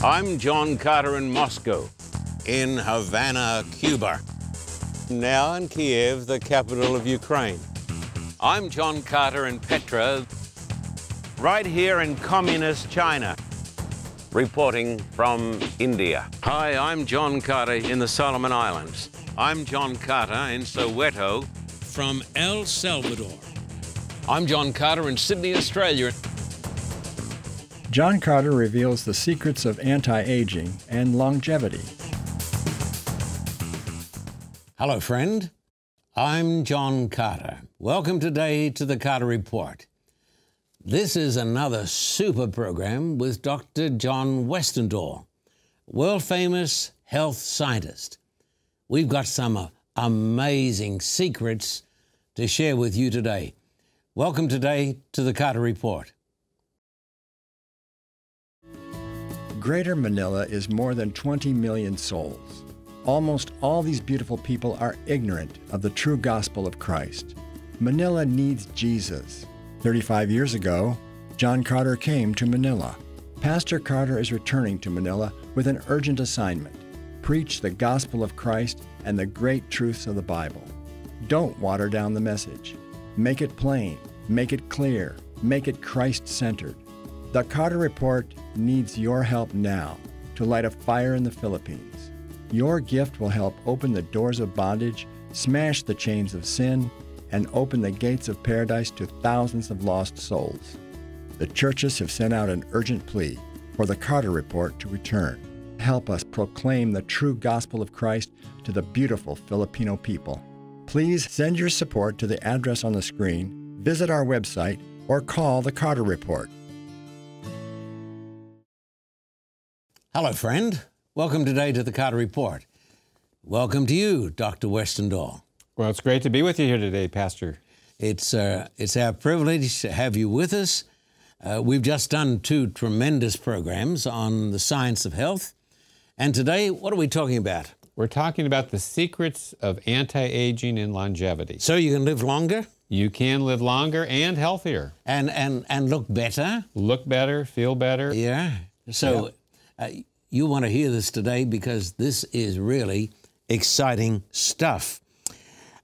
I'm John Carter in Moscow, in Havana, Cuba. Now in Kiev, the capital of Ukraine. I'm John Carter in Petra, right here in communist China, reporting from India. Hi, I'm John Carter in the Solomon Islands. I'm John Carter in Soweto, from El Salvador. I'm John Carter in Sydney, Australia. John Carter reveals the secrets of anti-aging and longevity. Hello, friend. I'm John Carter. Welcome today to the Carter Report. This is another super program with Dr. John Westendorf, world-famous health scientist. We've got some amazing secrets to share with you today. Welcome today to the Carter Report. Greater Manila is more than 20 million souls. Almost all these beautiful people are ignorant of the true gospel of Christ. Manila needs Jesus. 35 years ago, John Carter came to Manila. Pastor Carter is returning to Manila with an urgent assignment: preach the gospel of Christ and the great truths of the Bible. Don't water down the message. Make it plain, make it clear, make it Christ-centered. The Carter Report needs your help now to light a fire in the Philippines. Your gift will help open the doors of bondage, smash the chains of sin, and open the gates of paradise to thousands of lost souls. The churches have sent out an urgent plea for the Carter Report to return. Help us proclaim the true gospel of Christ to the beautiful Filipino people. Please send your support to the address on the screen, visit our website, or call the Carter Report. Hello, friend. Welcome today to the Carter Report. Welcome to you, Dr. Westendorf. Well, it's great to be with you here today, Pastor. It's our privilege to have you with us. We've just done two tremendous programs on the science of health. And today, what are we talking about? We're talking about the secrets of anti-aging and longevity. So you can live longer? You can live longer and healthier. And look better? Look better, feel better. Yeah. So you want to hear this today because this is really exciting stuff.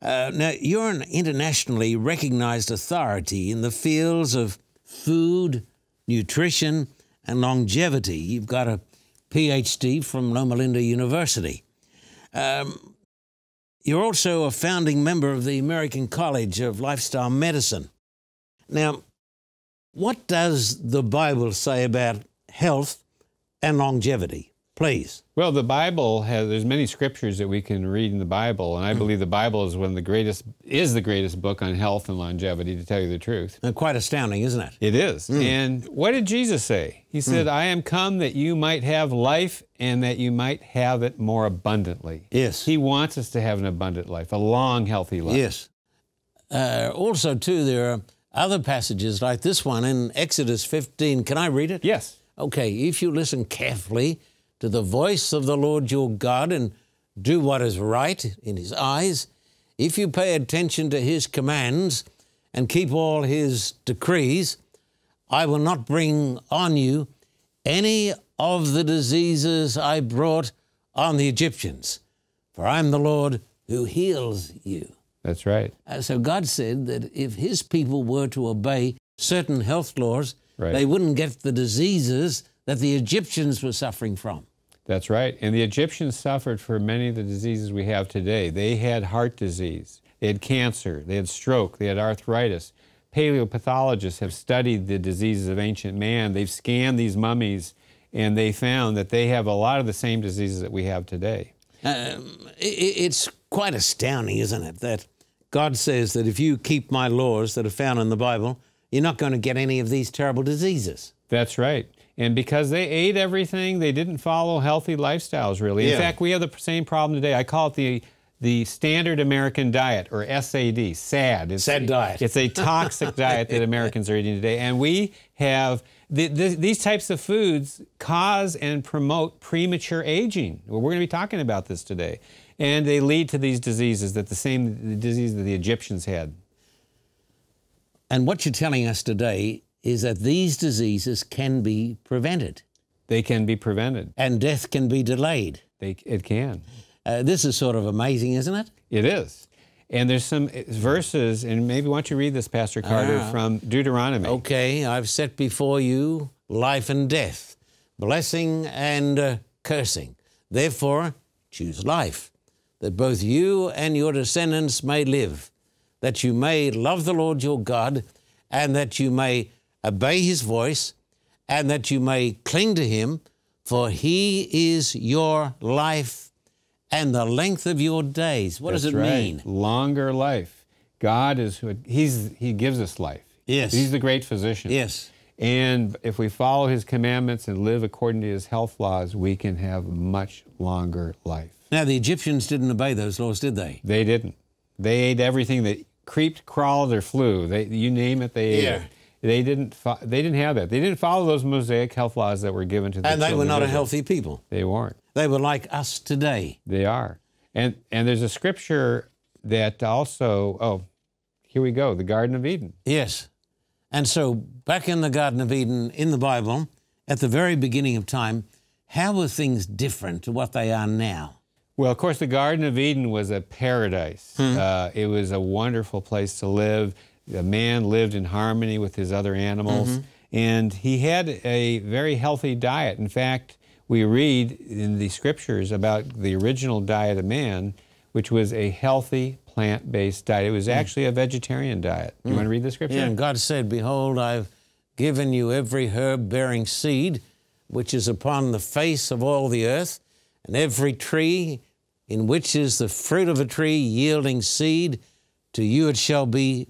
Now, you're an internationally recognized authority in the fields of food, nutrition, and longevity. You've got a PhD from Loma Linda University. You're also a founding member of the American College of Lifestyle Medicine. Now, what does the Bible say about health and longevity? Please. Well, the Bible there's many scriptures that we can read in the Bible, and I believe the Bible is the greatest book on health and longevity, to tell you the truth. Quite astounding, isn't it? It is. And what did Jesus say? He said, I am come that you might have life and that you might have it more abundantly. Yes. He wants us to have an abundant life, a long, healthy life. Yes. Also, too, there are other passages like this one in Exodus 15. Can I read it? Yes. Okay. If you listen carefully to the voice of the Lord your God and do what is right in His eyes, if you pay attention to His commands and keep all His decrees, I will not bring on you any of the diseases I brought on the Egyptians, for I am the Lord who heals you. That's right. So God said that if His people were to obey certain health laws, they wouldn't get the diseases that the Egyptians were suffering from. That's right. And the Egyptians suffered from many of the diseases we have today. They had heart disease, they had cancer, they had stroke, they had arthritis. Paleopathologists have studied the diseases of ancient man. They've scanned these mummies, and they found that they have a lot of the same diseases that we have today. It's quite astounding, isn't it, that God says that if you keep my laws that are found in the Bible, you're not going to get any of these terrible diseases. That's right. And because they ate everything, they didn't follow healthy lifestyles, really. In fact, we have the same problem today. I call it the standard American diet, or SAD, SAD. SAD diet. It's a toxic diet that Americans are eating today. And we have, these types of foods cause and promote premature aging. Well, we're going to be talking about this today. And they lead to these diseases, the disease that the Egyptians had. And what you're telling us today is that these diseases can be prevented. They can be prevented. And death can be delayed. It can. This is sort of amazing, isn't it? It is. And there's some verses, and maybe why don't you read this, Pastor Carter, from Deuteronomy. Okay, I've set before you life and death, blessing and cursing. Therefore, choose life, that both you and your descendants may live, that you may love the Lord your God, and that you may obey his voice, and that you may cling to him, for he is your life and the length of your days. What does it mean? Longer life. God is, he gives us life. Yes. He's the great physician. Yes. And if we follow his commandments and live according to his health laws, we can have much longer life. Now, the Egyptians didn't obey those laws, did they? They didn't. They ate everything that creeped, crawled, or flew. You name it, they ate it. They didn't have that. They didn't follow those Mosaic health laws that were given to the children. And they were not a healthy people. They weren't. They were like us today. They are. And there's a scripture that also, here we go, the Garden of Eden. Yes. And so back in the Garden of Eden, in the Bible, at the very beginning of time, how were things different to what they are now? Well, of course, the Garden of Eden was a paradise. It was a wonderful place to live. The man lived in harmony with his other animals, and he had a very healthy diet. In fact, we read in the scriptures about the original diet of man, which was a healthy plant-based diet. It was actually a vegetarian diet. You want to read the scripture? Yeah, and God said, behold, I've given you every herb bearing seed, which is upon the face of all the earth, and every tree in which is the fruit of a tree yielding seed, to you it shall be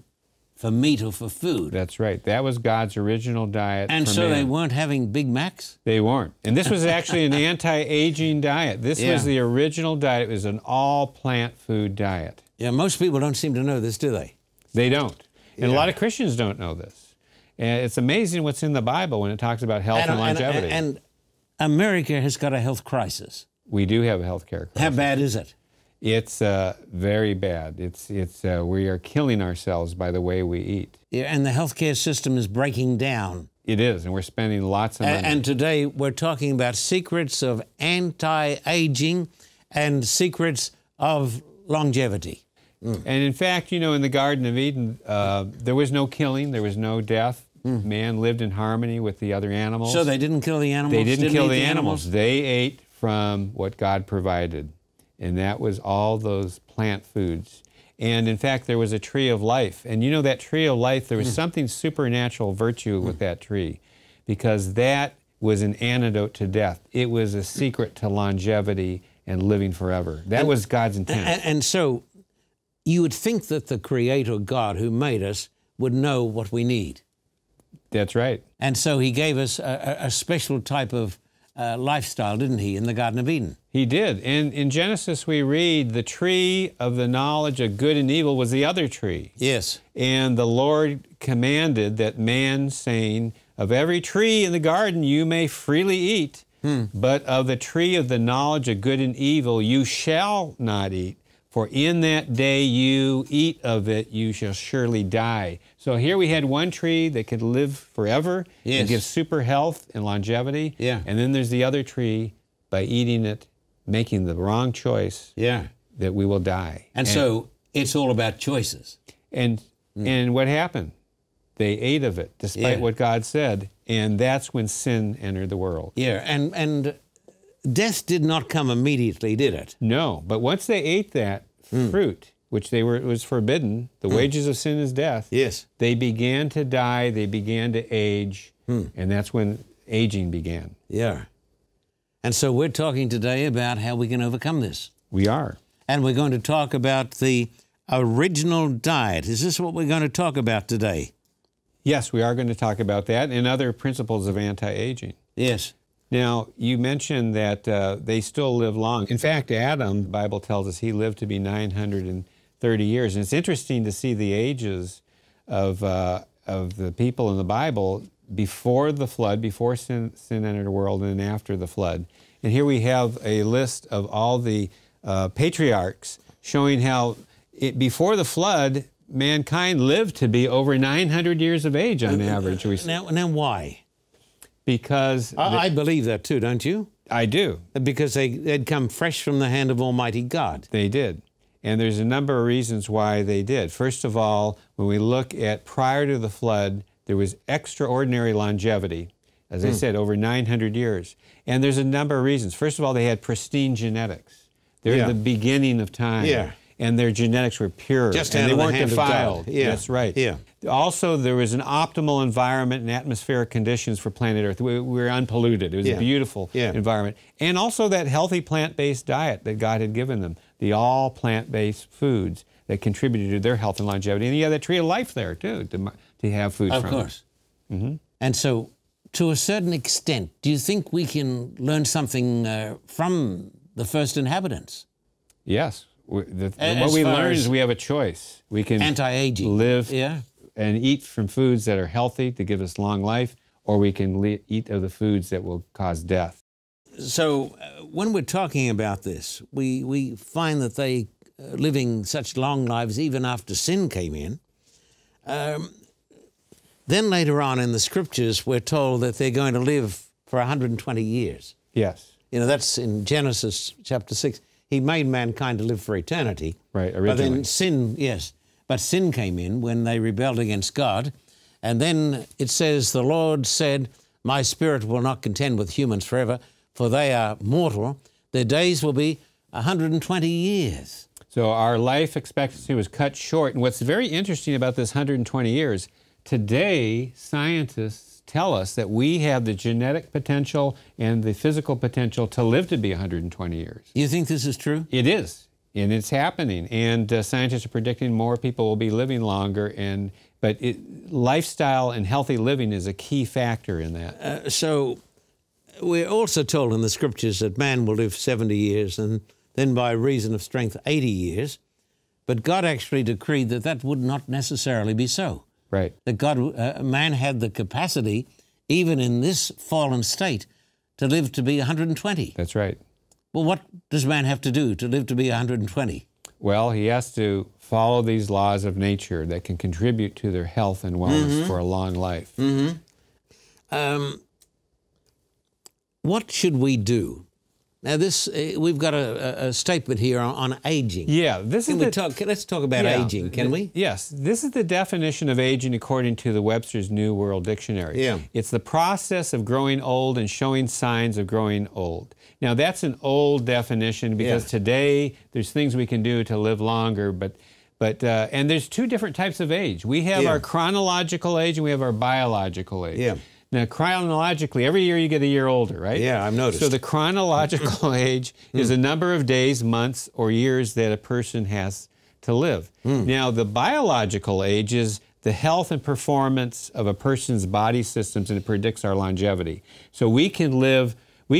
for meat or for food. That's right. That was God's original diet. And so they weren't having Big Macs? They weren't. And this was actually an anti-aging diet. This was the original diet. It was an all-plant food diet. Yeah, most people don't seem to know this, do they? They don't. And a lot of Christians don't know this. And it's amazing what's in the Bible when it talks about health and longevity. And America has got a health crisis. We do have a health care crisis. How bad is it? It's very bad. We are killing ourselves by the way we eat. Yeah, and the healthcare system is breaking down. It is, and we're spending lots of money. And today we're talking about secrets of anti-aging and secrets of longevity. And in fact, you know, in the Garden of Eden, there was no killing, there was no death. Man lived in harmony with the other animals. So they didn't kill the animals? They didn't kill the animals. They ate from what God provided. And that was all those plant foods. And in fact, there was a tree of life. And you know, that tree of life, there was something supernatural virtue with that tree, because that was an antidote to death. It was a secret to longevity and living forever. That was God's intent. And so you would think that the Creator God who made us would know what we need. That's right. And so he gave us a special type of lifestyle, didn't he, in the Garden of Eden? He did. And in Genesis we read, the tree of the knowledge of good and evil was the other tree. Yes. And the Lord commanded that man, saying, of every tree in the garden you may freely eat, but of the tree of the knowledge of good and evil you shall not eat, for in that day you eat of it, you shall surely die. So here we had one tree that could live forever and give super health and longevity. Yeah. And then there's the other tree, by eating it, making the wrong choice, that we will die. And so it's all about choices. And what happened? They ate of it, despite what God said, and that's when sin entered the world. Yeah, and death did not come immediately, did it? No, but once they ate that fruit, which it was forbidden, the wages of sin is death. Yes. They began to die, they began to age, and that's when aging began. Yeah. And so we're talking today about how we can overcome this. We are. And we're going to talk about the original diet. Is this what we're going to talk about today? Yes, we are going to talk about that and other principles of anti-aging. Yes. Now, you mentioned that they still live long. In fact, Adam, the Bible tells us, he lived to be 930 years. And it's interesting to see the ages of the people in the Bible before the flood, before sin entered the world, and after the flood. And here we have a list of all the patriarchs showing how before the flood, mankind lived to be over 900 years of age on average. Now why? because... I believe that too, don't you? I do. Because they'd come fresh from the hand of Almighty God. They did. And there's a number of reasons why they did. First of all, when we look at prior to the flood, there was extraordinary longevity. As I said, over 900 years. And there's a number of reasons. First of all, they had pristine genetics. They're the beginning of time. Yeah. And their genetics were pure. Just and out they of the weren't hand of defiled. God. Yeah. That's right. Yeah. Also, there was an optimal environment and atmospheric conditions for planet Earth. We were unpolluted. It was a beautiful environment. And also that healthy plant-based diet that God had given them, the all plant-based foods that contributed to their health and longevity. And you have that tree of life there, too, to have food from. Of course. And so, to a certain extent, do you think we can learn something from the first inhabitants? Yes. What we learn is we have a choice. We can anti-aging, live and eat from foods that are healthy to give us long life, or we can eat of the foods that will cause death. So when we're talking about this, we find that they living such long lives even after sin came in. Then later on in the scriptures, we're told that they're going to live for 120 years. Yes. You know, that's in Genesis chapter 6. He made mankind to live for eternity. Right, originally. But then sin came in when they rebelled against God. And then it says, the Lord said, my spirit will not contend with humans forever, for they are mortal. Their days will be 120 years. So our life expectancy was cut short. And what's very interesting about this 120 years, today scientists tell us that we have the genetic potential and the physical potential to live to be 120 years. You think this is true? It is, and it's happening. And scientists are predicting more people will be living longer. But lifestyle and healthy living is a key factor in that. So we're also told in the scriptures that man will live 70 years and then by reason of strength 80 years. But God actually decreed that that would not necessarily be so. Right. That man had the capacity, even in this fallen state, to live to be 120. That's right. Well, what does man have to do to live to be 120? Well, he has to follow these laws of nature that can contribute to their health and wellness for a long life. What should we do? Now, we've got a statement here on aging. Yeah, let's talk about aging, can we? Yes, this is the definition of aging according to the Webster's New World Dictionary. Yeah. It's the process of growing old and showing signs of growing old. Now, that's an old definition because today there's things we can do to live longer, and there's two different types of age. We have our chronological age and we have our biological age. Yeah. Now, chronologically, every year you get a year older, right? Yeah, I've noticed. So the chronological age is a number of days, months, or years that a person has to live. Now, the biological age is the health and performance of a person's body systems, and it predicts our longevity. So you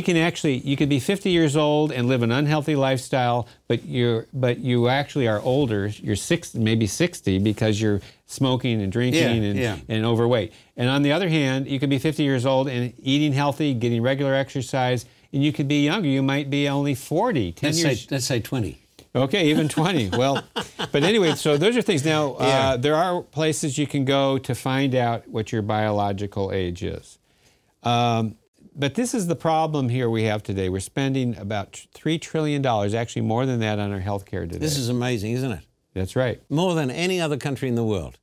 could be 50 years old and live an unhealthy lifestyle, but you actually are older. You're maybe 60 because you're smoking and drinking and overweight. And on the other hand, you could be 50 years old and eating healthy, getting regular exercise, and you could be younger. You might be only 40, 10 years. Let's say 20. Okay, even 20. Well, but anyway, so those are things. Now, there are places you can go to find out what your biological age is. But this is the problem here we have today. We're spending about $3 trillion, actually more than that, on our health care today. This is amazing, isn't it? That's right. More than any other country in the world.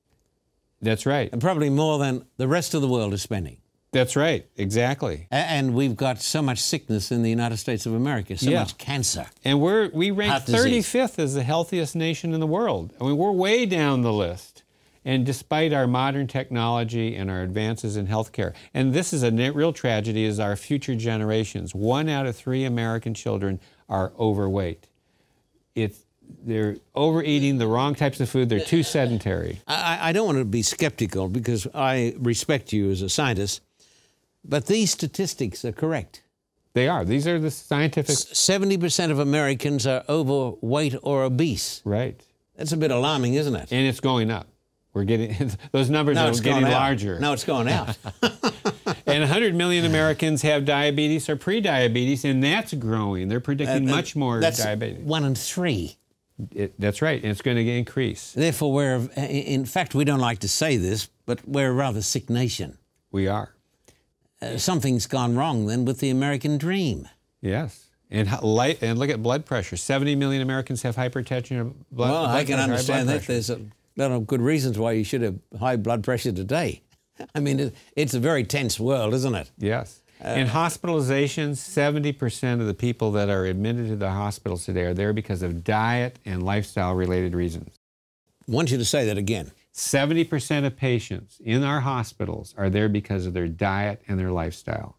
That's right. And probably more than the rest of the world is spending. That's right, exactly. And we've got so much sickness in the United States of America, so much cancer. And we rank 35th as the healthiest nation in the world. I mean, we're way down the list. And despite our modern technology and our advances in healthcare, and this is a real tragedy, is our future generations. 1 out of 3 American children are overweight. They're overeating the wrong types of food. They're too sedentary. I don't want to be skeptical because I respect you as a scientist, but these statistics are correct. They are. These are the scientific... 70% of Americans are overweight or obese. Right. That's a bit alarming, isn't it? And it's going up. We're getting... Those numbers are getting larger. No, it's going out. And 100 million Americans have diabetes or pre-diabetes, and that's growing. They're predicting much more diabetes. That's 1 in 3. That's right, and it's going to increase. Therefore, in fact, we don't like to say this, but we're a rather sick nation. We are. something's gone wrong then with the American dream. Yes. And look at blood pressure. 70 million Americans have hypertension or blood Well, blood I can pressure, understand high blood that. pressure. There's a lot of good reasons why you should have high blood pressure today. I mean, it's a very tense world, isn't it? Yes. In hospitalizations, 70% of the people that are admitted to the hospitals today are there because of diet and lifestyle-related reasons. I want you to say that again. 70% of patients in our hospitals are there because of their diet and their lifestyle.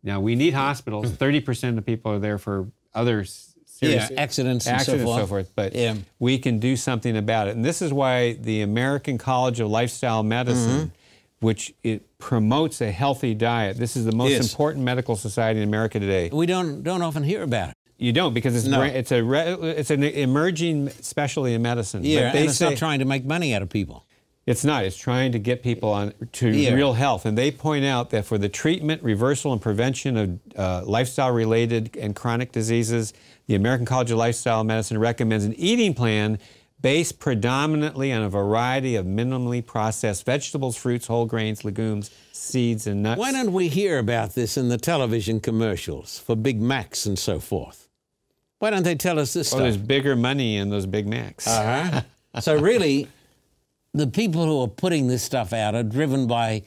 Now, we need hospitals. 30% of people are there for other serious accidents and so forth. But we can do something about it. And this is why the American College of Lifestyle Medicine, which it promotes a healthy diet. This is the most important medical society in America today. We don't often hear about it. You don't, because it's an emerging specialty in medicine. Yeah, but and it's not trying to make money out of people. It's not. It's trying to get people on to real health. And they point out that for the treatment, reversal, and prevention of lifestyle-related and chronic diseases, the American College of Lifestyle Medicine recommends an eating plan based predominantly on a variety of minimally processed vegetables, fruits, whole grains, legumes, seeds, and nuts. Why don't we hear about this in the television commercials for Big Macs and so forth? Why don't they tell us this stuff? There's bigger money in those Big Macs. So really, the people who are putting this stuff out are driven by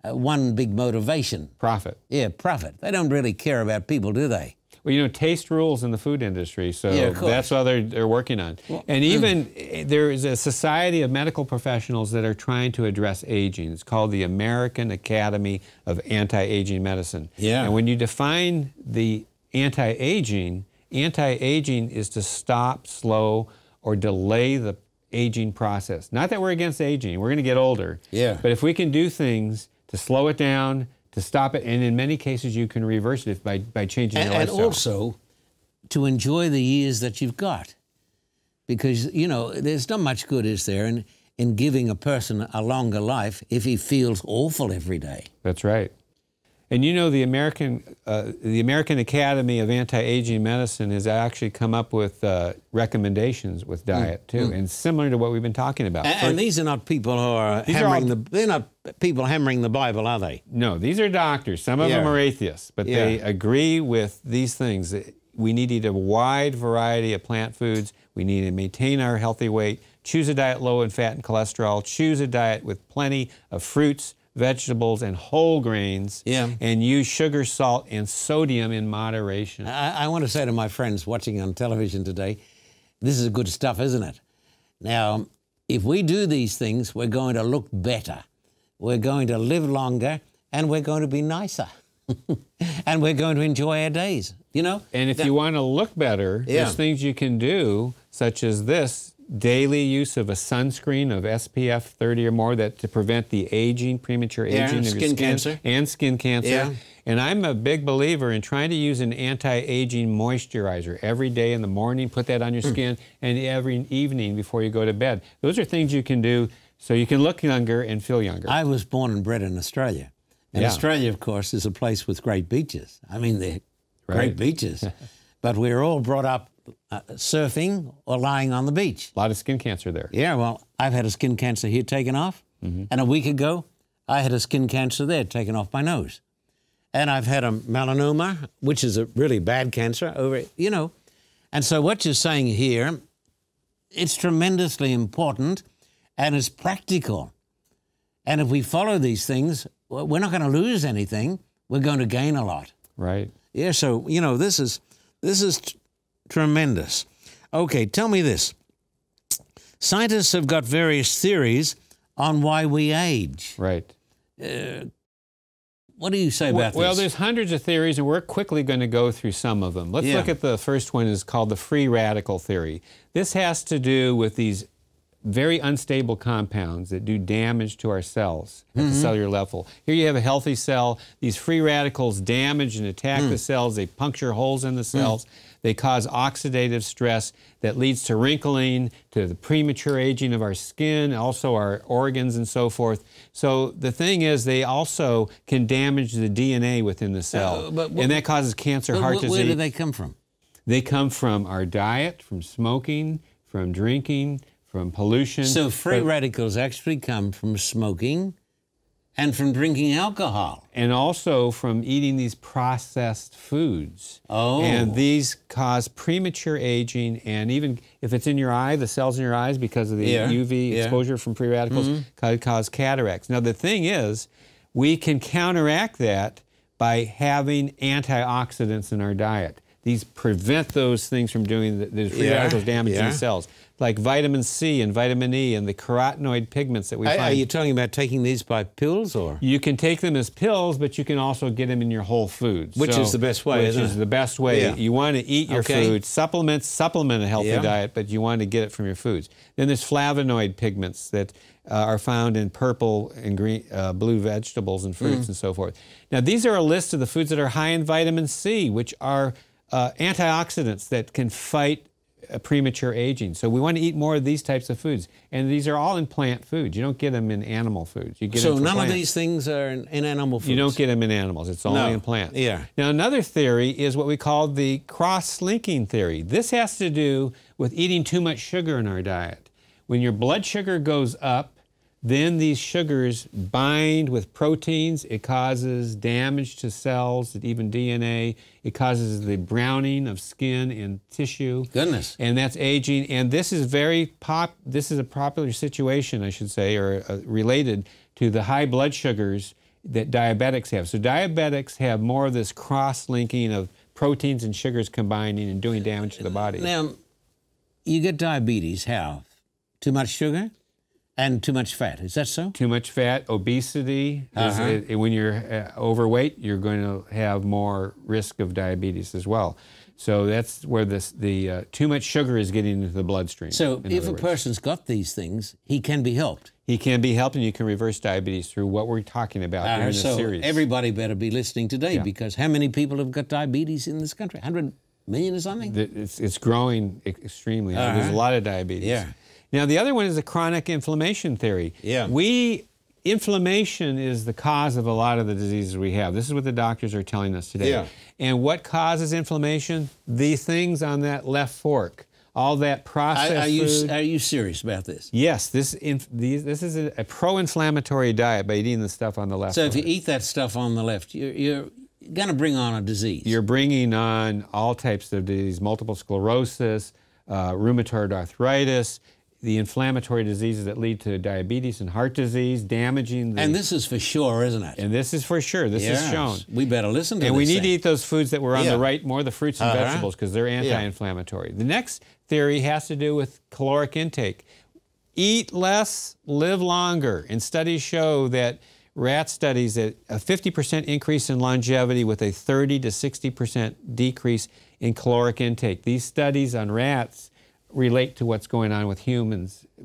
one big motivation. Profit. Yeah, profit. They don't really care about people, do they? Well, you know, taste rules in the food industry, so that's what they're working on. Well, and even there is a society of medical professionals that are trying to address aging. It's called the American Academy of Anti-Aging Medicine. Yeah. And when you define the anti-aging is to stop, slow, or delay the aging process. Not that we're against aging. We're going to get older. Yeah. But if we can do things to slow it down, to stop it, and in many cases you can reverse it by changing your lifestyle. And also to enjoy the years that you've got. Because, you know, there's not much good, is there, in giving a person a longer life if he feels awful every day. That's right. And you know, the American Academy of Anti-Aging Medicine has actually come up with recommendations with diet too, and similar to what we've been talking about. And these are not people who are hammering they're not people hammering the Bible, are they? No, these are doctors. Some of them are atheists, but they agree with these things. We need to eat a wide variety of plant foods. We need to maintain our healthy weight. Choose a diet low in fat and cholesterol. Choose a diet with plenty of fruits, vegetables, and whole grains, and use sugar, salt, and sodium in moderation. I want to say to my friends watching on television today, this is good stuff, isn't it? Now, if we do these things, we're going to look better. We're going to live longer, and we're going to be nicer. And we're going to enjoy our days, you know? And if you want to look better, there's things you can do, such as this. Daily use of a sunscreen of SPF 30 or more to prevent the aging, premature aging of your skin cancer. And skin cancer. Yeah. And I'm a big believer in trying to use an anti-aging moisturizer every day in the morning, put that on your skin, and every evening before you go to bed. Those are things you can do so you can look younger and feel younger. I was born and bred in Australia. And Australia, of course, is a place with great beaches. I mean, they're great beaches. But we're all brought up surfing or lying on the beach. A lot of skin cancer there. Yeah, well, I've had a skin cancer here taken off. And a week ago, I had a skin cancer there taken off my nose. And I've had a melanoma, which is a really bad cancer over, you know. And so what you're saying here, it's tremendously important and it's practical. And if we follow these things, we're not going to lose anything. We're going to gain a lot. Right. Yeah, so, you know, this is tremendous. Okay, tell me this. Scientists have got various theories on why we age. Right. What do you say about this? Well, there's hundreds of theories, and we're quickly going to go through some of them. Let's look at the first one. Is called the free radical theory. This has to do with these very unstable compounds that do damage to our cells at the cellular level. Here you have a healthy cell. These free radicals damage and attack the cells. They puncture holes in the cells. They cause oxidative stress that leads to wrinkling, to the premature aging of our skin, also our organs and so forth. So the thing is, they also can damage the DNA within the cell, and that causes cancer, heart disease. Where do they come from? They come from our diet, from smoking, from drinking, from pollution. So free radicals actually come from smoking, And from drinking alcohol. And also from eating these processed foods. Oh. And these cause premature aging, and even if it's in your eye, the cells in your eyes, because of the UV exposure from free radicals, could cause cataracts. Now the thing is, we can counteract that by having antioxidants in our diet. These prevent those things from doing the free radicals damaging the cells, like vitamin C and vitamin E and the carotenoid pigments that we find. Are you talking about taking these by pills, or? You can take them as pills, but you can also get them in your whole foods. Which is the best way, isn't it? Which is the best way. Yeah. You want to eat your food, supplement a healthy diet, but you want to get it from your foods. Then there's flavonoid pigments that are found in purple and green, blue vegetables and fruits and so forth. Now, these are a list of the foods that are high in vitamin C, which are antioxidants that can fight premature aging. So we want to eat more of these types of foods. And these are all in plant foods. You don't get them in animal foods. You get them from none plants. of these things are in animal foods? You don't get them in animals. It's only in plants. Yeah. Now, another theory is what we call the cross-linking theory. This has to do with eating too much sugar in our diet. When your blood sugar goes up, then these sugars bind with proteins. It causes damage to cells, even DNA. It causes the browning of skin and tissue. Goodness. And that's aging. And this is this is a popular situation, I should say, or related to the high blood sugars that diabetics have. So diabetics have more of this cross-linking of proteins and sugars combining and doing damage to the body. Now, you get diabetes, how? Too much sugar? And too much fat, is that so? Too much fat, obesity. When you're overweight, you're going to have more risk of diabetes as well. So that's where the too much sugar is getting into the bloodstream. So if a person's got these things, he can be helped. He can be helped, and you can reverse diabetes through what we're talking about here in this series. So everybody better be listening today, because how many people have got diabetes in this country? 100 million or something? It's growing extremely. There's a lot of diabetes. Yeah. Now, the other one is the chronic inflammation theory. Yeah. Inflammation is the cause of a lot of the diseases we have. This is what the doctors are telling us today. Yeah. And what causes inflammation? The things on that left fork. All that processed food. Are you serious about this? Yes. This is a pro-inflammatory diet by eating the stuff on the left. So if you eat that stuff on the left, you're going to bring on a disease. You're bringing on all types of disease, multiple sclerosis, rheumatoid arthritis, the inflammatory diseases that lead to diabetes and heart disease, damaging the... And this is for sure, isn't it? And this is for sure. This is shown. We better listen to this. And we need to eat those foods that were on the right, more the fruits and vegetables, because they're anti-inflammatory. The next theory has to do with caloric intake. Eat less, live longer. And studies show that rat studies that a 50% increase in longevity with a 30 to 60% decrease in caloric intake. These studies on rats relate to what's going on with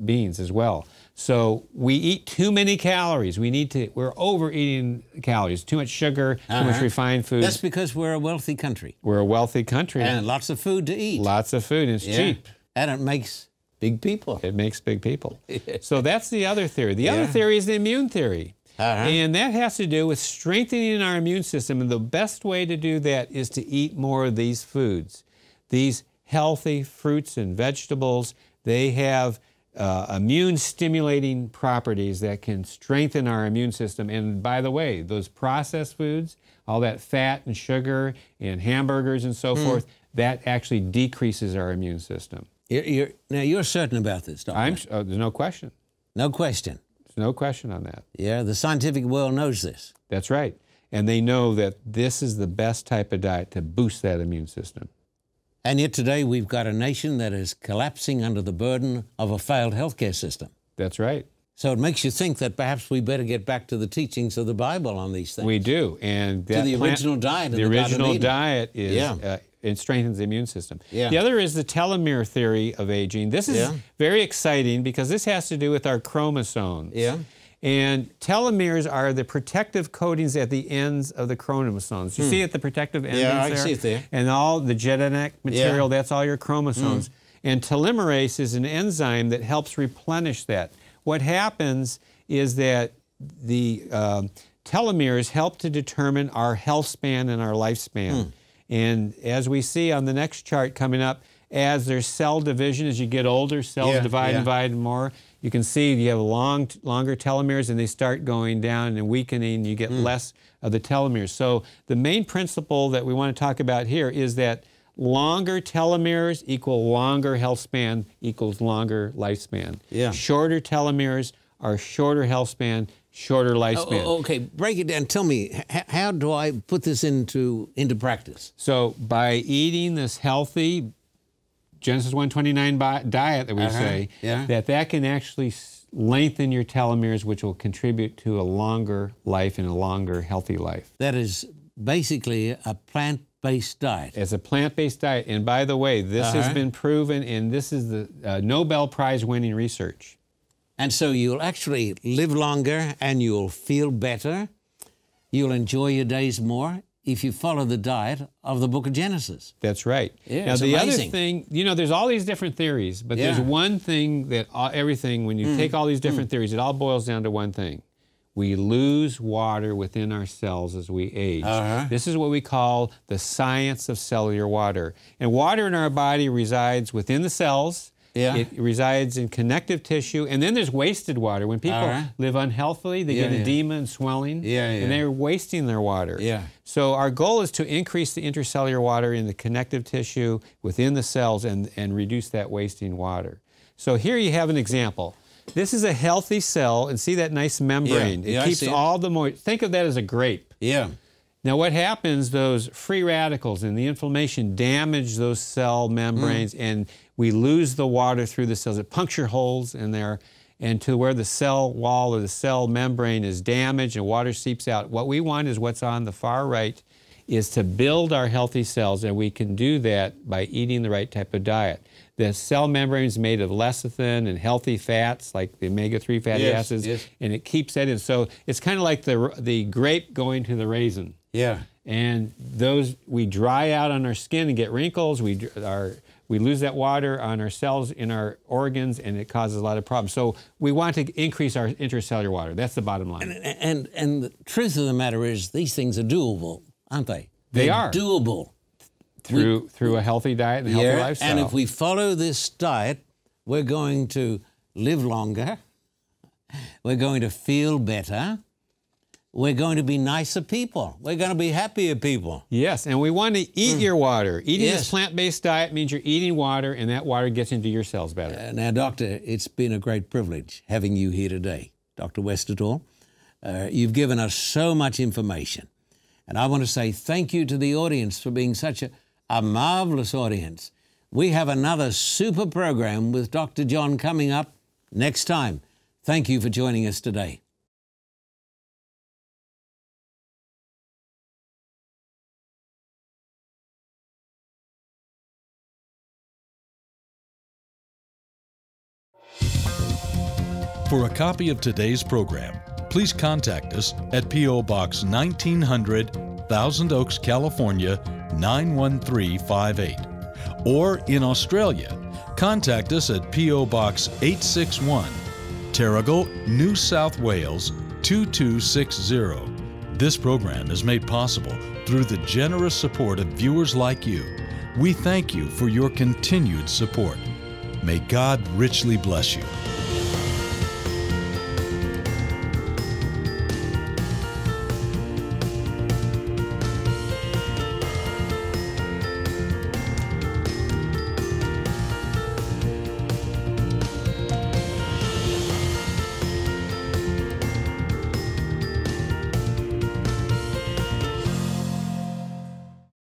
beings as well. So we eat too many calories. We're overeating calories. Too much sugar, too much refined food. That's because we're a wealthy country. We're a wealthy country. And lots of food to eat. Lots of food, and it's cheap. And it makes big people. It makes big people. So that's the other theory. The other theory is the immune theory. And that has to do with strengthening our immune system. And the best way to do that is to eat more of these foods. These healthy fruits and vegetables, they have immune-stimulating properties that can strengthen our immune system. And by the way, those processed foods, all that fat and sugar and hamburgers and so forth, that actually decreases our immune system. Now, you're certain about this, Doctor? There's no question. No question? There's no question on that. Yeah, the scientific world knows this. That's right. And they know that this is the best type of diet to boost that immune system. And yet today we've got a nation that is collapsing under the burden of a failed healthcare system. That's right. So it makes you think that perhaps we better get back to the teachings of the Bible on these things. We do. And to the original diet. The original diet is it strengthens the immune system. The other is the telomere theory of aging. This is very exciting because this has to do with our chromosomes. And telomeres are the protective coatings at the ends of the chromosomes. You see it, the protective endings there? I see it there. And all the genetic material, that's all your chromosomes. And telomerase is an enzyme that helps replenish that. What happens is that the telomeres help to determine our health span and our lifespan. And as we see on the next chart coming up, as there's cell division, as you get older, cells divide and divide more. You can see you have longer telomeres, and they start going down and weakening. You get less of the telomeres. So the main principle that we want to talk about here is that longer telomeres equal longer health span equals longer lifespan. Shorter telomeres are shorter health span, shorter lifespan. Okay, break it down. Tell me, how do I put this into practice? So by eating this healthy Genesis 1:29 diet that we say, that can actually lengthen your telomeres, which will contribute to a longer life and a longer healthy life. That is basically a plant-based diet. It's a plant-based diet. And by the way, this has been proven, and this is the Nobel Prize winning research. And so you'll actually live longer and you'll feel better. You'll enjoy your days more if you follow the diet of the book of Genesis. That's right. Yeah, now, it's the amazing. other thing, you know, there's all these different theories, but there's one thing that everything, when you take all these different theories, it all boils down to one thing. We lose water within our cells as we age. This is what we call the science of cellular water. And water in our body resides within the cells. It resides in connective tissue, and then there's wasted water. When people live unhealthily, they get edema and swelling, and they're wasting their water. So our goal is to increase the intercellular water in the connective tissue within the cells and reduce that wasting water. So here you have an example. This is a healthy cell, and see that nice membrane. It keeps all the moisture. Think of that as a grape. Now what happens, those free radicals and the inflammation damage those cell membranes, and we lose the water through the cells. It puncture holes in there, and to where the cell wall or the cell membrane is damaged and water seeps out. What we want is what's on the far right, is to build our healthy cells, and we can do that by eating the right type of diet. The cell membrane is made of lecithin and healthy fats, like the omega-3 fatty acids, and it keeps that in. So it's kind of like the grape going to the raisin. And those, we dry out on our skin and get wrinkles. We lose that water on our cells in our organs, and it causes a lot of problems. So we want to increase our intercellular water. That's the bottom line. And the truth of the matter is, these things are doable, aren't they? They are doable. Through a healthy diet and a healthy lifestyle. And if we follow this diet, we're going to live longer, we're going to feel better, we're going to be nicer people, we're going to be happier people. Yes, and we want to eat your water. Eating this plant-based diet means you're eating water, and that water gets into your cells better. Now, Doctor, it's been a great privilege having you here today, Dr. Westendorf. You've given us so much information. And I want to say thank you to the audience for being such a marvelous audience. We have another super program with Dr. John coming up next time. Thank you for joining us today. For a copy of today's program, please contact us at P.O. Box 1900, Thousand Oaks, California, 91358. Or in Australia, contact us at P.O. Box 861, Terrigal, New South Wales, 2260. This program is made possible through the generous support of viewers like you. We thank you for your continued support. May God richly bless you.